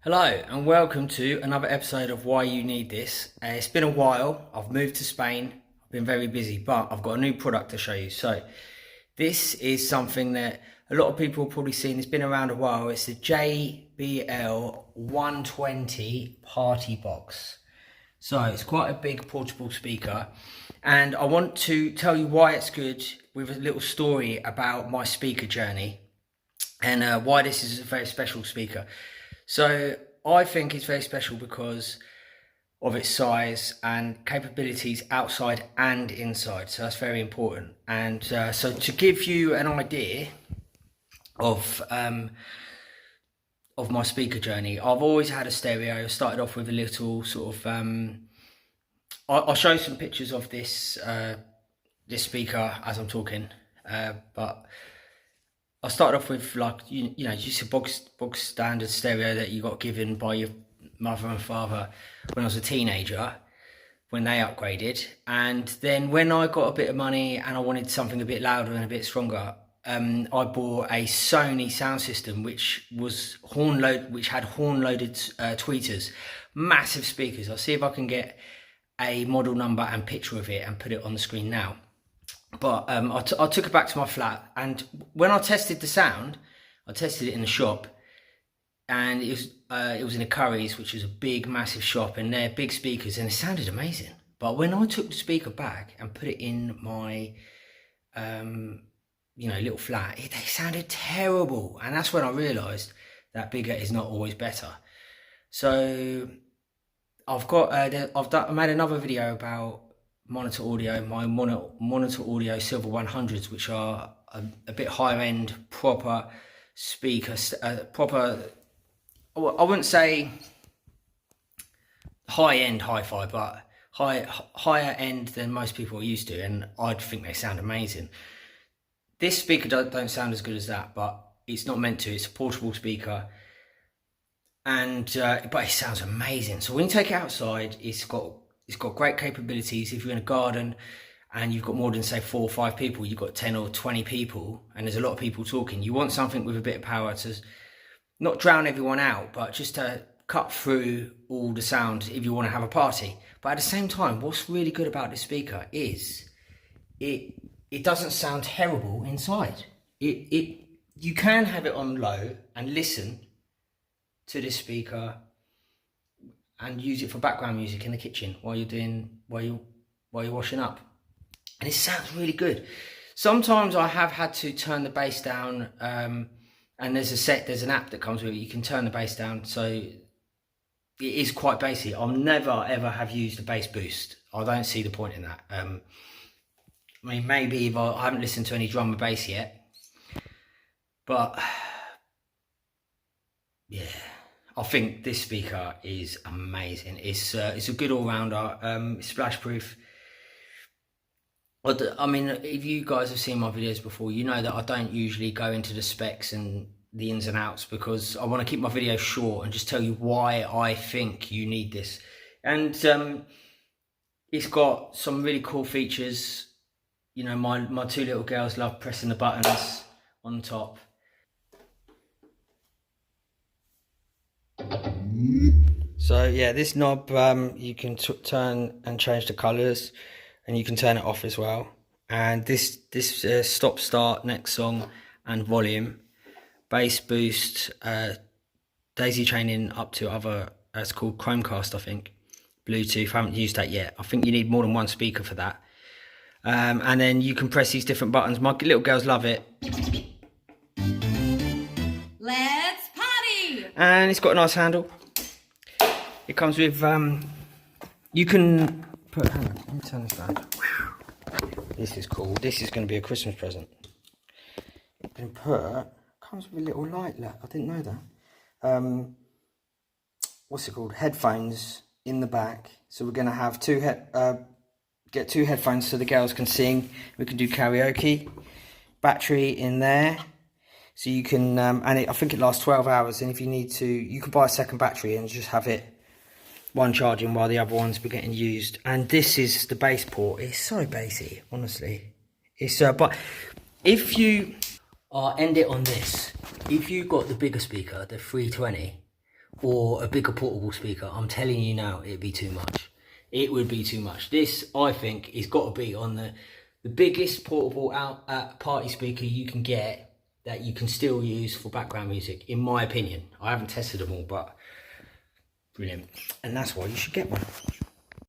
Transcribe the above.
Hello and welcome to another episode of Why You Need This. It's been a while. I've moved to Spain. I've been very busy, but I've got a new product to show you. So this is something that a lot of people have probably seen. It's been around a while. It's the JBL 120 party box. So it's quite a big portable speaker, and I want to tell you why it's good with a little story about my speaker journey and why this is a very special speaker. So I think it's very special because of its size and capabilities outside and inside. So that's very important. And so to give you an idea of my speaker journey, I've always had a stereo. I started off with a little sort of I'll show you some pictures of this this speaker as I'm talking, but I started off with like you know just a box standard stereo that you got given by your mother and father when I was a teenager, when they upgraded. And then when I got a bit of money and I wanted something a bit louder and a bit stronger, I bought a Sony sound system which had horn loaded tweeters, massive speakers. I'll see if I can get a model number and picture of it and put it on the screen now. But I took it back to my flat, and when I tested the sound, I tested it in the shop, and it was in a Curry's, which is a big, massive shop, and they're big speakers, and it sounded amazing. But when I took the speaker back and put it in my, little flat, they sounded terrible, and that's when I realised that bigger is not always better. So I made another video about monitor audio, my monitor audio silver 100s, which are a bit higher end, proper speaker, proper, I wouldn't say high end hi-fi, but higher end than most people are used to, and I think they sound amazing. This speaker don't sound as good as that, but it's not meant to. It's a portable speaker, and but it sounds amazing. So when you take it outside, it's got great capabilities. If you're in a garden and you've got more than say 4 or 5 people, you've got 10 or 20 people, and there's a lot of people talking, you want something with a bit of power to not drown everyone out, but just to cut through all the sound if you want to have a party. But at the same time, what's really good about this speaker is it doesn't sound terrible inside. You can have it on low and listen to this speaker and use it for background music in the kitchen while you're washing up, and it sounds really good. Sometimes I have had to turn the bass down, and there's an app that comes with it. You can turn the bass down, so it is quite bassy. I'll never ever have used a bass boost. I don't see the point in that. I mean, maybe if I haven't listened to any drum and bass yet, but yeah, I think this speaker is amazing. It's a good all-rounder. It's splash proof. I mean, if you guys have seen my videos before, you know that I don't usually go into the specs and the ins and outs, because I want to keep my videos short and just tell you why I think you need this. And it's got some really cool features. You know, my 2 little girls love pressing the buttons on top. So yeah, this knob, you can turn and change the colours, and you can turn it off as well. And this stop, start, next song, and volume, bass boost, daisy chaining up to other, it's called Chromecast, I think, Bluetooth. I haven't used that yet. I think you need more than one speaker for that. And then you can press these different buttons. My little girls love it. Let's party! And it's got a nice handle. It comes with, you can put, hang on, let me turn this down. Wow. This is cool. This is going to be a Christmas present. You can put, comes with a little light, I didn't know that. What's it called? Headphones in the back. So we're going to have get 2 headphones so the girls can sing. We can do karaoke. Battery in there. So you can, I think it lasts 12 hours. And if you need to, you can buy a second battery and just have it one charging while the other ones be getting used. And this is the bass port. It's so bassy, honestly. It's but if you end it on this, if you got the bigger speaker, the 320, or a bigger portable speaker, I'm telling you now, it'd be too much. It would be too much. This, I think, is got to be on the biggest portable party speaker you can get that you can still use for background music, in my opinion. I haven't tested them all, but brilliant. And that's why you should get one.